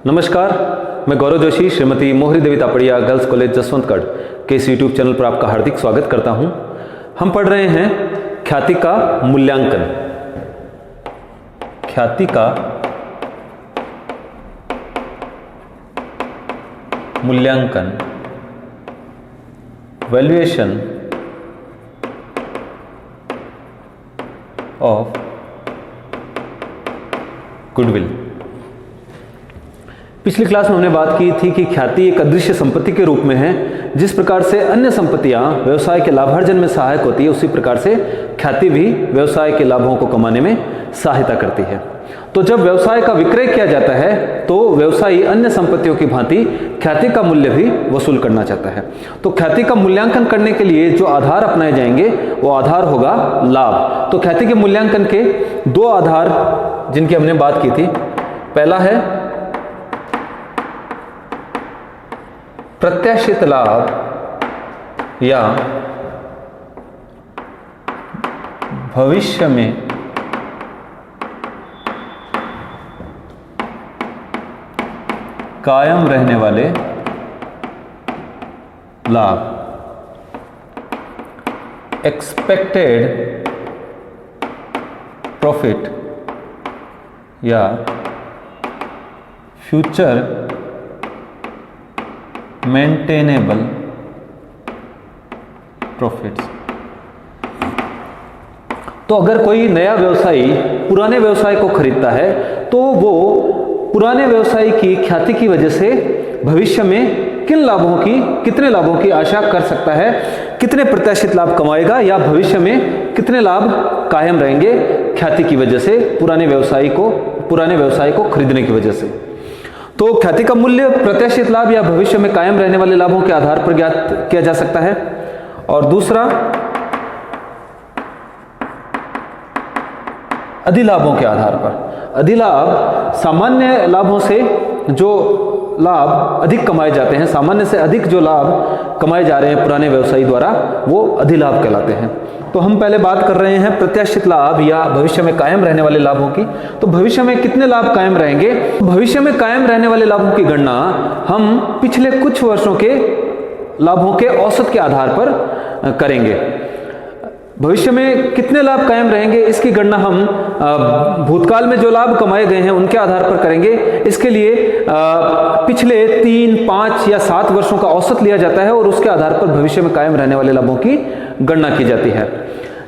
नमस्कार, मैं गौरव जोशी श्रीमती मोहरी देवी तापड़िया गर्ल्स कॉलेज जसवंतगढ़ के इस यूट्यूब चैनल पर आपका हार्दिक स्वागत करता हूं। हम पढ़ रहे हैं ख्याति का मूल्यांकन। ख्याति का मूल्यांकन, वैल्यूएशन ऑफ गुडविल। पिछली क्लास में हमने बात की थी कि ख्याति एक अदृश्य संपत्ति के रूप में है। जिस प्रकार से अन्य संपत्तियां व्यवसाय के लाभार्जन में सहायक होती है, उसी प्रकार से ख्याति भी व्यवसाय के लाभों को कमाने में सहायता करती है। तो जब व्यवसाय का विक्रय किया जाता है तो व्यवसायी अन्य संपत्तियों की भांति ख्याति का मूल्य भी वसूल करना चाहता है। तो ख्याति का मूल्यांकन करने के लिए जो आधार अपनाए जाएंगे वो आधार होगा लाभ। तो ख्याति के मूल्यांकन के दो आधार जिनकी हमने बात की थी, पहला है प्रत्याशित लाभ या भविष्य में कायम रहने वाले लाभ, एक्सपेक्टेड प्रॉफिट या फ्यूचर मेंटेनेबल प्रॉफिट्स। तो अगर कोई नया व्यवसायी पुराने व्यवसाय को खरीदता है तो वो पुराने व्यवसाय की ख्याति की वजह से भविष्य में कितने लाभों की आशा कर सकता है, कितने प्रत्याशित लाभ कमाएगा या भविष्य में कितने लाभ कायम रहेंगे ख्याति की वजह से, पुराने व्यवसाय को खरीदने की वजह से। तो ख्याति का मूल्य प्रत्याशित लाभ या भविष्य में कायम रहने वाले लाभों के आधार पर ज्ञात किया जा सकता है। और दूसरा अधिलाभों के आधार पर। अधिलाभ सामान्य लाभों से जो लाभ अधिक कमाए जाते हैं, सामान्य से अधिक जो लाभ कमाए जा रहे हैं पुराने व्यवसायी द्वारा, वो अधिलाभ कहलाते हैं। तो हम पहले बात कर रहे हैं प्रत्याशित लाभ या भविष्य में कायम रहने वाले लाभों की। तो भविष्य में कितने लाभ कायम रहेंगे? भविष्य में कायम रहने वाले लाभों की गणना हम पिछले कुछ वर्षों के लाभों के औसत के आधार पर करेंगे। भविष्य में कितने लाभ कायम रहेंगे इसकी गणना हम भूतकाल में जो लाभ कमाए गए हैं उनके आधार पर करेंगे। इसके लिए पिछले 3, 5 या 7 वर्षों का औसत लिया जाता है और उसके आधार पर भविष्य में कायम रहने वाले लाभों की गणना की जाती है।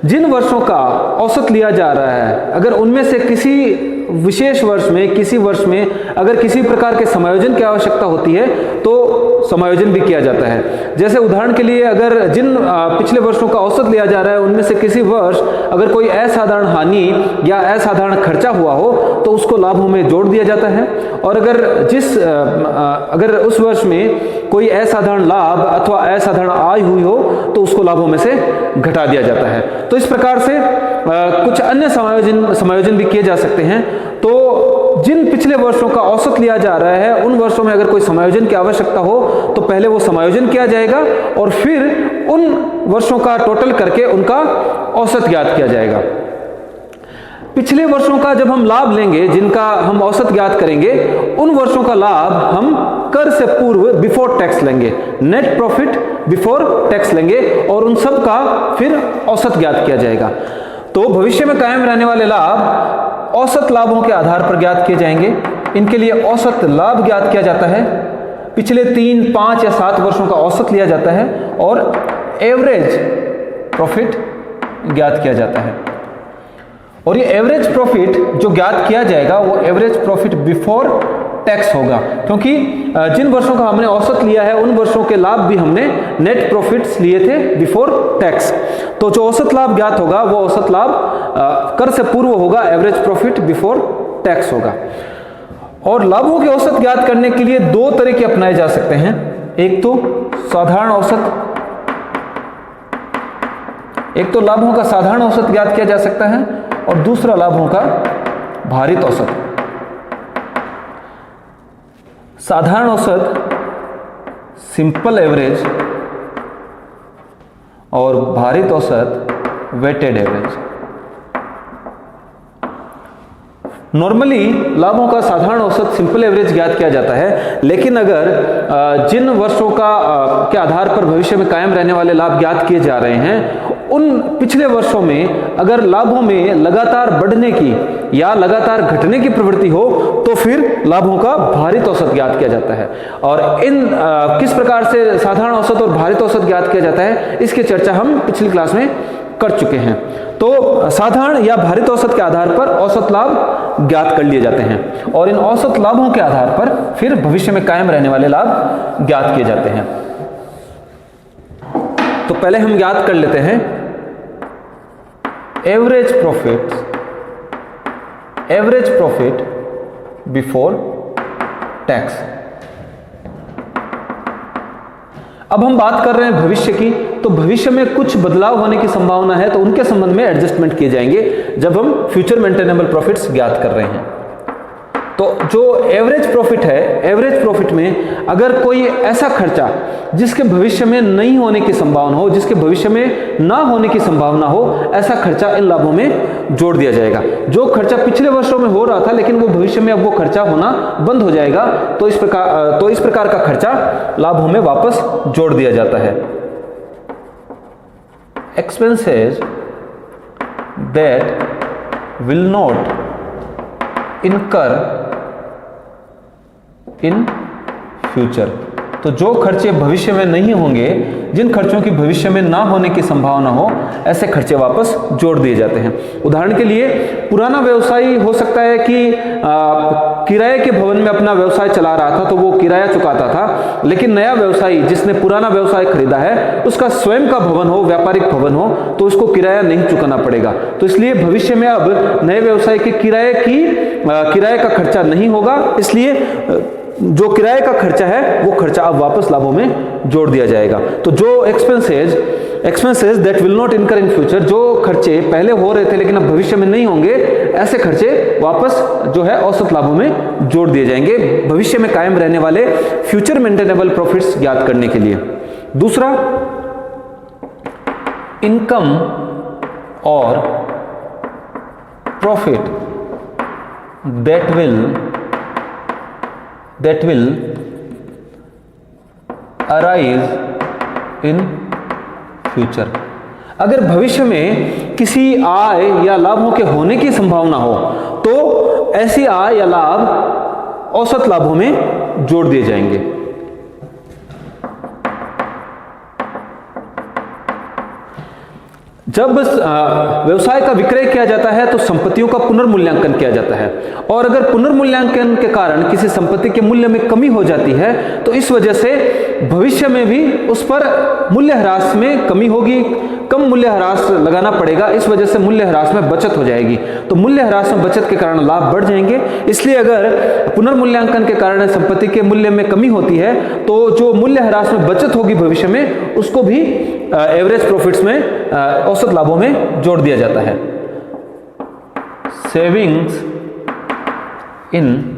जिन वर्षों का औसत लिया जा रहा है, अगर उनमें से किसी विशेष वर्ष में अगर किसी प्रकार के समायोजन की आवश्यकता होती है तो समायोजन भी किया जाता है। जैसे उदाहरण के लिए, अगर जिन पिछले वर्षों का औसत लिया जा रहा है उनमें से किसी वर्ष अगर कोई असाधारण हानि या असाधारण खर्चा हुआ हो तो उसको लाभों में जोड़ दिया जाता है। और अगर उस वर्ष में कोई असाधारण लाभ अथवा असाधारण आय हुई हो तो उसको लाभों में से घटा दिया जाता है। तो इस प्रकार से कुछ अन्य समायोजन भी किए जा सकते हैं। तो जिन पिछले वर्षों का औसत लिया जा रहा है उन वर्षों में अगर कोई समायोजन की आवश्यकता हो तो पहले वो समायोजन किया जाएगा और फिर उन वर्षों का टोटल करके उनका औसत ज्ञात किया जाएगा। पिछले वर्षों का जब हम लाभ लेंगे, जिनका हम औसत ज्ञात करेंगे, उन वर्षों का लाभ हम कर से पूर्व बिफोर टैक्स लेंगे, नेट प्रॉफिट बिफोर टैक्स लेंगे और उन सब का फिर औसत ज्ञात किया जाएगा। तो भविष्य में कायम रहने वाले लाभ औसत लाभों के आधार पर ज्ञात किए जाएंगे। इनके लिए औसत लाभ ज्ञात किया जाता है, पिछले 3, 5 या 7 वर्षों का औसत लिया जाता है और एवरेज प्रॉफिट ज्ञात किया जाता है। और ये एवरेज प्रॉफिट जो ज्ञात किया जाएगा वो एवरेज प्रॉफिट बिफोर टैक्स होगा, क्योंकि जिन वर्षों का हमने औसत लिया है उन वर्षों के लाभ भी हमने नेट प्रॉफिट्स लिए थे बिफोर टैक्स। तो जो औसत लाभ ज्ञात होगा वो औसत लाभ कर से पूर्व होगा, एवरेज प्रॉफिट बिफोर टैक्स होगा। और लाभों के औसत ज्ञात करने के लिए दो तरीके अपनाए जा सकते हैं। एक तो लाभों का साधारण औसत ज्ञात किया जा सकता है और दूसरा लाभों का भारित औसत। साधारण औसत सिंपल एवरेज और भारित औसत वेटेड एवरेज। नॉर्मली लाभों का साधारण औसत सिंपल एवरेज ज्ञात किया जाता है, लेकिन अगर जिन वर्षों के आधार पर भविष्य में कायम रहने वाले लाभ ज्ञात किए जा रहे हैं, उन पिछले वर्षों में अगर लाभों में लगातार बढ़ने की या लगातार घटने की प्रवृत्ति हो तो फिर लाभों का भारित औसत ज्ञात किया जाता है। और इन किस प्रकार से साधारण औसत और भारित औसत ज्ञात किया जाता है, इसकी चर्चा हम पिछली क्लास में कर चुके हैं। तो साधारण या भारित औसत के आधार पर औसत लाभ ज्ञात कर लिए जाते हैं और इन औसत लाभों के आधार पर फिर भविष्य में कायम रहने वाले लाभ ज्ञात किए जाते हैं। तो पहले हम ज्ञात कर लेते हैं एवरेज प्रॉफिट बिफोर टैक्स। अब हम बात कर रहे हैं भविष्य की, तो भविष्य में कुछ बदलाव होने की संभावना है, तो उनके संबंध में एडजस्टमेंट किए जाएंगे जब हम फ्यूचर मेंटेनेबल प्रॉफिट्स ज्ञात कर रहे हैं। तो जो एवरेज प्रॉफिट है, एवरेज प्रॉफिट में अगर कोई ऐसा खर्चा जिसके भविष्य में नहीं होने की संभावना हो, जिसके भविष्य में ना होने की संभावना हो, ऐसा खर्चा इन लाभों में जोड़ दिया जाएगा। जो खर्चा पिछले वर्षों में हो रहा था लेकिन वो भविष्य में अब वो खर्चा होना बंद हो जाएगा, तो इस प्रकार का खर्चा लाभों में वापस जोड़ दिया जाता है। एक्सपेंसेस दैट विल नॉट इनकर इन फ्यूचर, तो जो खर्चे भविष्य में नहीं होंगे, जिन खर्चों की भविष्य में ना होने की संभावना हो, ऐसे खर्चे वापस जोड़ दिए जाते हैं। उदाहरण के लिए पुराना व्यवसायी हो सकता है कि किराए के भवन में अपना व्यवसाय चला रहा था, तो वो किराया चुकाता था, लेकिन नया व्यवसायी जिसने पुराना व्यवसाय खरीदा है उसका स्वयं का भवन हो, व्यापारिक भवन हो, तो उसको किराया नहीं चुकाना पड़ेगा। तो इसलिए भविष्य में अब नए व्यवसाय के किराए का खर्चा नहीं होगा, इसलिए जो किराए का खर्चा है वो खर्चा अब वापस लाभों में जोड़ दिया जाएगा। तो जो एक्सपेंसेस दैट विल नॉट इनकर इन फ्यूचर, जो खर्चे पहले हो रहे थे लेकिन अब भविष्य में नहीं होंगे, ऐसे खर्चे वापस जो है औसत लाभों में जोड़ दिए जाएंगे भविष्य में कायम रहने वाले फ्यूचर मेंटेनेबल प्रॉफिट्स ज्ञात करने के लिए। दूसरा, इनकम और profit that will arise in future। अगर भविष्य में किसी आय या लाभों के होने की संभावना हो तो ऐसी आय या लाभ औसत लाभों में जोड़ दिए जाएंगे। जब व्यवसाय का विक्रय किया जाता है तो संपत्तियों का पुनर्मूल्यांकन किया जाता है, और अगर पुनर्मूल्यांकन के कारण किसी संपत्ति के मूल्य में कमी हो जाती है तो इस वजह से भविष्य में भी उस पर मूल्यह्रास में कमी होगी, कम मूल्यह्रास लगाना पड़ेगा, इस वजह से मूल्यह्रास में बचत हो जाएगी। तो मूल्यह्रास में बचत के कारण लाभ बढ़ जाएंगे। इसलिए अगर पुनर्मूल्यांकन के कारण संपत्ति के मूल्य में कमी होती है तो जो मूल्यह्रास में बचत होगी भविष्य में, उसको भी एवरेज प्रॉफिट्स में औसत लाभों में जोड़ दिया जाता है। Savings in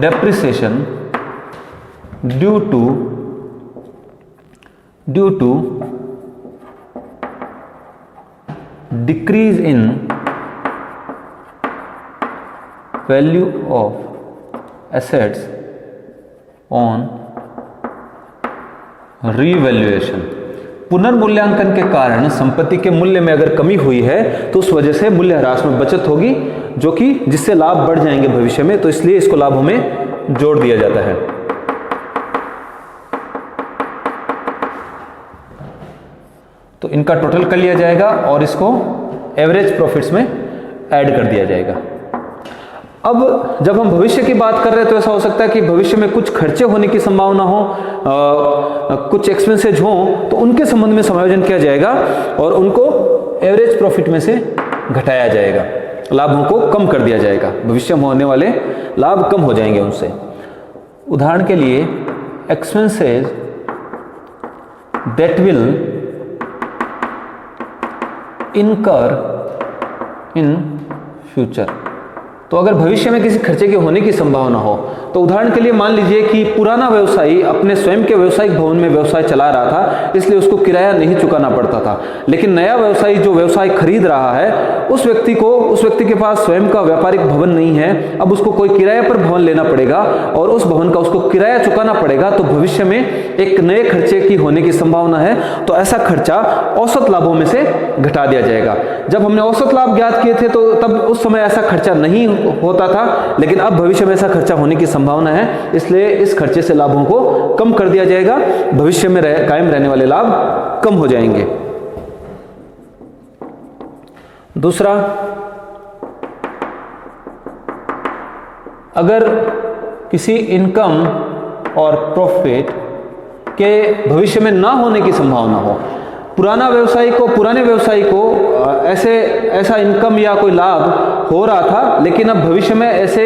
depreciation due to decrease in value of assets on revaluation। पुनर्मूल्यांकन के कारण संपत्ति के मूल्य में अगर कमी हुई है तो उस वजह से मूल्यह्रास में बचत होगी, जो कि जिससे लाभ बढ़ जाएंगे भविष्य में, तो इसलिए इसको लाभों में जोड़ दिया जाता है। तो इनका टोटल कर लिया जाएगा और इसको एवरेज प्रॉफिट्स में ऐड कर दिया जाएगा। अब जब हम भविष्य की बात कर रहे हैं तो ऐसा हो सकता है कि भविष्य में कुछ खर्चे होने की संभावना हो, कुछ एक्सपेंसेज हो, तो उनके संबंध में समायोजन किया जाएगा और उनको एवरेज प्रॉफिट में से घटाया जाएगा, लाभों को कम कर दिया जाएगा, भविष्य में होने वाले लाभ कम हो जाएंगे उनसे। उदाहरण के लिए एक्सपेंसेज दैट विल इनकर इन फ्यूचर, तो अगर भविष्य में किसी खर्चे के होने की संभावना हो, तो उदाहरण के लिए मान लीजिए कि पुराना व्यवसायी अपने स्वयं के व्यावसायिक भवन में व्यवसाय चला रहा था, इसलिए उसको किराया नहीं चुकाना पड़ता था। लेकिन नया व्यवसायी जो व्यवसाय खरीद रहा है, उस व्यक्ति के पास स्वयं का व्यापारिक भवन नहीं है, अब उसको कोई किराए पर भवन लेना पड़ेगा और उस भवन का उसको किराया चुकाना पड़ेगा, तो भविष्य में एक नए खर्चे की होने की संभावना है। तो ऐसा खर्चा औसत लाभों में से घटा दिया जाएगा। जब हमने औसत लाभ ज्ञात किए थे तो तब उस समय ऐसा खर्चा नहीं होता था, लेकिन अब भविष्य में ऐसा खर्चा होने की संभावना है, इसलिए इस खर्चे से लाभों को कम कर दिया जाएगा। भविष्य में कायम रहने वाले लाभ कम हो जाएंगे। दूसरा, अगर किसी इनकम और प्रॉफिट के भविष्य में ना होने की संभावना हो, पुराने व्यवसायी को ऐसा इनकम या कोई लाभ हो रहा था, लेकिन अब भविष्य में ऐसे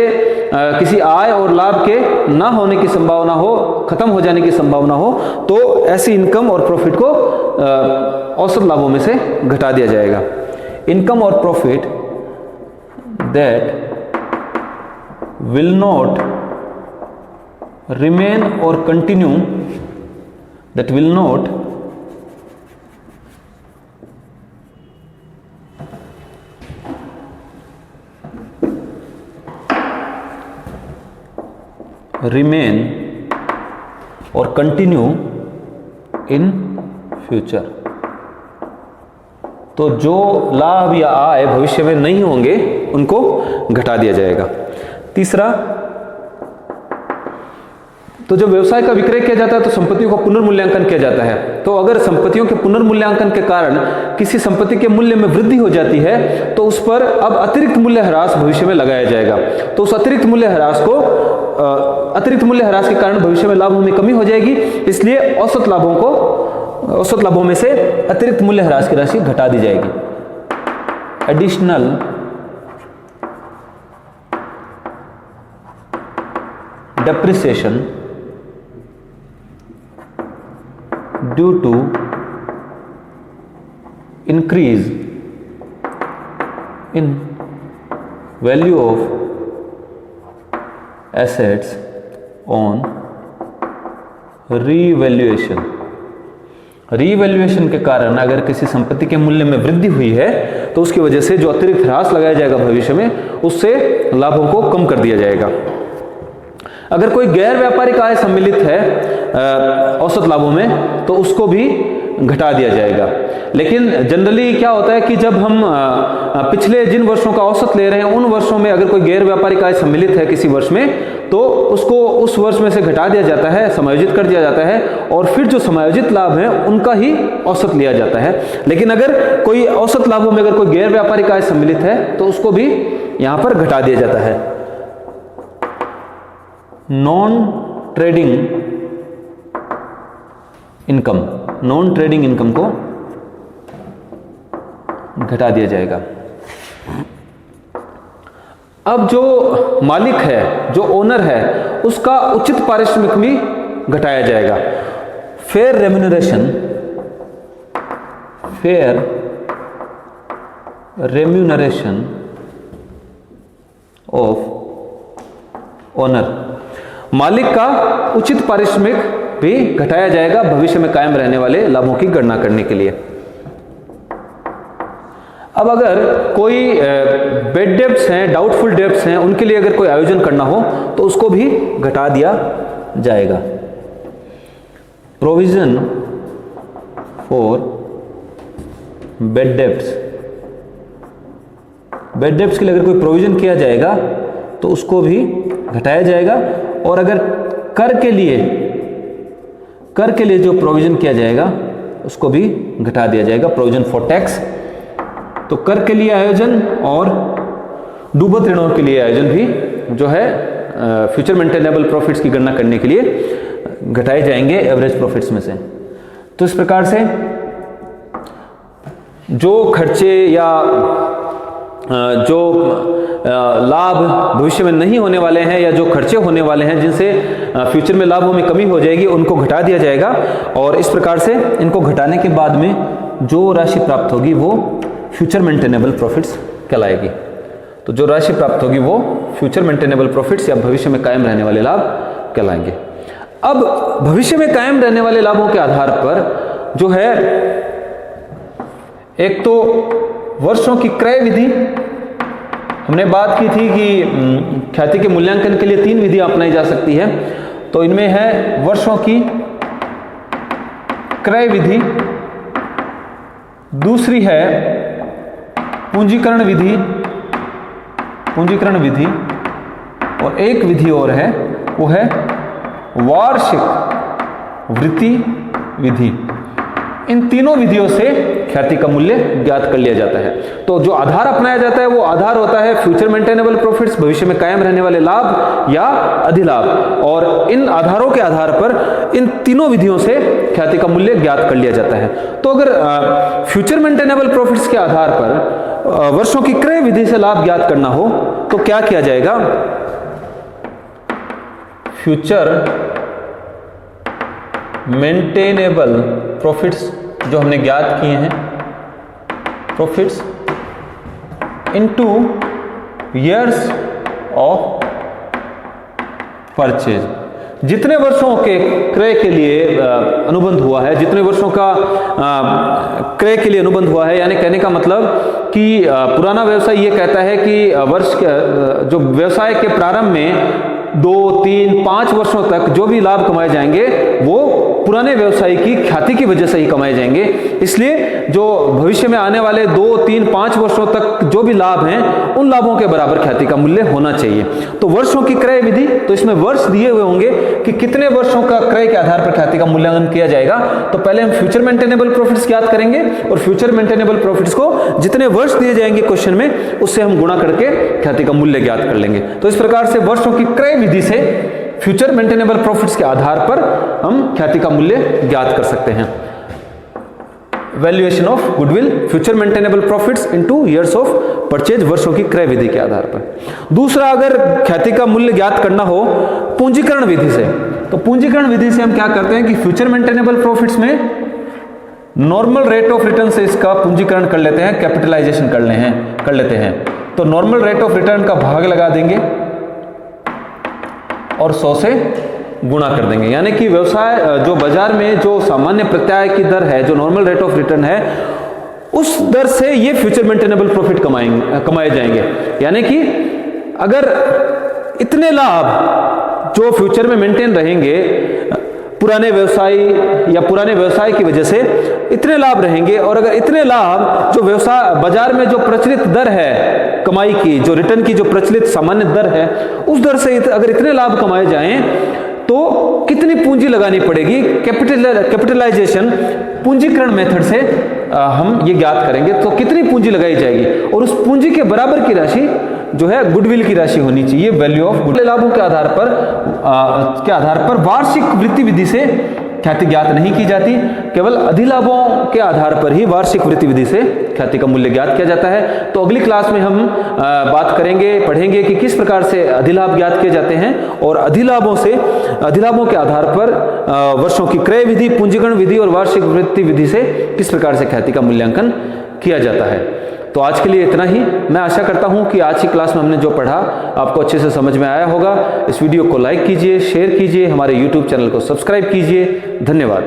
किसी आय और लाभ के ना होने की संभावना हो, खत्म हो जाने की संभावना हो, तो ऐसी इनकम और प्रॉफिट को औसत लाभों में से घटा दिया जाएगा। इनकम और profit that will not remain or continue, that will not remain or continue in future। तो जो लाभ या आय भविष्य में नहीं होंगे उनको घटा दिया जाएगा। तीसरा, तो जब व्यवसाय का विक्रय किया जाता है तो संपत्तियों का पुनर्मूल्यांकन किया जाता है। तो अगर संपत्तियों के पुनर्मूल्यांकन के कारण किसी संपत्ति के मूल्य में वृद्धि हो जाती है, तो उस पर अब अतिरिक्त मूल्य ह्रास भविष्य में लगाया जाएगा। तो उस अतिरिक्त मूल्य ह्रास के कारण भविष्य में लाभों में कमी हो जाएगी, इसलिए औसत लाभों में से अतिरिक्त मूल्य ह्रास की राशि घटा दी जाएगी। Additional depreciation due to increase in value of assets on revaluation। Revaluation के कारण अगर किसी संपत्ति के मूल्य में वृद्धि हुई है, तो उसकी वजह से जो अतिरिक्त ह्रास लगाया जाएगा भविष्य में, उससे लाभों को कम कर दिया जाएगा। अगर कोई गैर व्यापारिक आय सम्मिलित है औसत लाभों में, तो उसको भी घटा दिया जाएगा। लेकिन जनरली क्या होता है कि जब हम पिछले जिन वर्षों का औसत ले रहे हैं, उन वर्षों में अगर कोई गैर व्यापारिक आय सम्मिलित है किसी वर्ष में, तो उसको उस वर्ष में से घटा दिया जाता है, समायोजित कर दिया जाता है, और फिर जो समायोजित लाभ है उनका ही औसत लिया जाता है। लेकिन अगर कोई औसत लाभों में अगर कोई गैर व्यापारिक आय सम्मिलित है, तो उसको भी यहां पर घटा दिया जाता है। नॉन ट्रेडिंग इनकम को घटा दिया जाएगा। अब जो मालिक है, जो ओनर है, उसका उचित पारिश्रमिक भी घटाया जाएगा। फेयर रेम्यूनरेशन ऑफ ओनर, मालिक का उचित पारिश्रमिक भी घटाया जाएगा भविष्य में कायम रहने वाले लाभों की गणना करने के लिए। अब अगर कोई बेड डेब्ट्स हैं, डाउटफुल डेब्ट्स हैं, उनके लिए अगर कोई आयोजन करना हो, तो उसको भी घटा दिया जाएगा। प्रोविजन फॉर बेड डेब्ट्स के लिए अगर कोई प्रोविजन किया जाएगा, तो उसको भी घटाया जाएगा। और अगर कर के लिए जो प्रोविजन किया जाएगा, उसको भी घटा दिया जाएगा। प्रोविजन फॉर टैक्स, तो कर के लिए आयोजन और डूबत ऋणों के लिए आयोजन भी जो है फ्यूचर मेंटेनेबल प्रॉफिट्स की गणना करने के लिए घटाए जाएंगे एवरेज प्रॉफिट्स में से। तो इस प्रकार से जो खर्चे या जो लाभ भविष्य में नहीं होने वाले हैं, या जो खर्चे होने वाले हैं जिनसे फ्यूचर में लाभों में कमी हो जाएगी, उनको घटा दिया जाएगा। और इस प्रकार से इनको घटाने के बाद में जो राशि प्राप्त होगी वो फ्यूचर मेंटेनेबल प्रॉफिट्स कहलाएगी। तो जो राशि प्राप्त होगी वो फ्यूचर मेंटेनेबल प्रॉफिट्स या भविष्य में कायम रहने वाले लाभ कहलाएंगे। अब भविष्य में कायम रहने वाले लाभों के आधार पर जो है, एक तो वर्षों की क्रय विधि, हमने बात की थी कि ख्याति के मूल्यांकन के लिए 3 विधियां अपनाई जा सकती है। तो इनमें है वर्षों की क्रय विधि, दूसरी है पूंजीकरण विधि, और एक विधि और है, वो है वार्षिक वृत्ति विधि। इन तीनों विधियों से ख्याति का मूल्य ज्ञात कर लिया जाता है। तो जो आधार अपनाया जाता है वो आधार होता है फ्यूचर मेंटेनेबल प्रॉफिट्स, भविष्य में कायम रहने वाले लाभ या अधिलाभ, और इन आधारों के आधार पर इन तीनों विधियों से ख्याति का मूल्य ज्ञात कर लिया जाता है। तो अगर फ्यूचर मेंटेनेबल प्रॉफिट्स के आधार पर वर्षों की क्रय विधि से लाभ ज्ञात करना हो तो क्या किया जाएगा? फ्यूचर मेंटेनेबल प्रॉफिट्स जो हमने ज्ञात किए हैं, profits into years of purchase, जितने वर्षों के क्रय के लिए अनुबंध हुआ है, जितने वर्षों का क्रय के लिए अनुबंध हुआ है, यानी कहने का मतलब कि पुराना व्यवसाय ये कहता है कि वर्ष जो व्यवसाय के प्रारंभ में 2, 3, 5 वर्षों तक जो भी लाभ कमाए जाएंगे वो पुराने व्यवसाय की ख्याति की वजह से ही कमाए जाएंगे। इसलिए जो भविष्य में आने वाले 2, 3, 5 वर्षों तक जो भी लाभ हैं उन लाभों के बराबर ख्याति का मूल्य होना चाहिए। तो वर्षों की क्रय विधि, तो इसमें वर्ष दिए हुए होंगे कि कितने वर्षों का क्रय के आधार पर ख्याति का मूल्यांकन किया जाएगा। तो पहले हम फ्यूचर मेंटेनेबल प्रॉफिट्स ज्ञात करेंगे और फ्यूचर मेंटेनेबल प्रॉफिट्स को जितने वर्ष दिए जाएंगे क्वेश्चन में उससे हम गुणा करके ख्याति का मूल्य ज्ञात कर लेंगे। तो इस प्रकार से वर्षों की क्रय विधि से फ्यूचर मेंटेनेबल प्रॉफिट्स के आधार पर हम ख्याति का मूल्य ज्ञात कर सकते हैं। Valuation of goodwill, future maintainable profits into years of purchase, वर्षों की क्रय विधि के आधार पर। दूसरा, अगर ख्याति का मूल्य ज्ञात करना हो पूंजीकरण विधि से, तो पूंजीकरण विधि से हम क्या करते हैं कि फ्यूचर मेंटेनेबल प्रॉफिट्स में नॉर्मल रेट ऑफ रिटर्न से इसका पूंजीकरण कर लेते हैं, कैपिटलाइजेशन कर लेते हैं। तो नॉर्मल रेट ऑफ रिटर्न का भाग लगा देंगे और 100 से गुणा कर देंगे, यानी कि व्यवसाय जो बाजार में जो सामान्य प्रत्याय की दर है, जो नॉर्मल रेट ऑफ रिटर्न है, उस दर से ये फ्यूचर मेंटेनेबल प्रॉफिट कमाए जाएंगे। यानी कि अगर इतने लाभ जो फ्यूचर में मेंटेन रहेंगे पुराने व्यवसाय की वजह से इतने लाभ रहेंगे, और अगर इतने लाभ जो व्यवसाय बाजार में जो प्रचलित दर है कमाई की, जो रिटर्न की जो प्रचलित सामान्य दर है, उस दर से अगर इतने लाभ कमाए जाएं तो कितनी पूंजी लगानी पड़ेगी? कैपिटलाइजेशन पूंजीकरण मेथड से हम ये ज्ञात करेंगे। तो कितनी पूंजी लगाई जाएगी और उस पूंजी के बराबर की राशि जो है गुडविल की राशि होनी चाहिए, वैल्यू ऑफ गुडविल। लाभों के आधार पर वार्षिक वृत्ति विधि से ख्याति ज्ञात नहीं की जाती, केवल अधिलाभों के आधार पर ही वार्षिक वृत्ति विधि से ख्याति का मूल्य ज्ञात किया जाता है। तो अगली क्लास में हम पढ़ेंगे कि किस प्रकार से अधिलाभ ज्ञात किए जाते हैं और अधिलाभों के आधार पर वर्षों की क्रय विधि, पूंजीकरण विधि और वार्षिक वृत्ति विधि से किस प्रकार से ख्याति का मूल्यांकन किया जाता है। तो आज के लिए इतना ही। मैं आशा करता हूं कि आज की क्लास में हमने जो पढ़ा आपको अच्छे से समझ में आया होगा। इस वीडियो को लाइक कीजिए, शेयर कीजिए, हमारे YouTube चैनल को सब्सक्राइब कीजिए। धन्यवाद।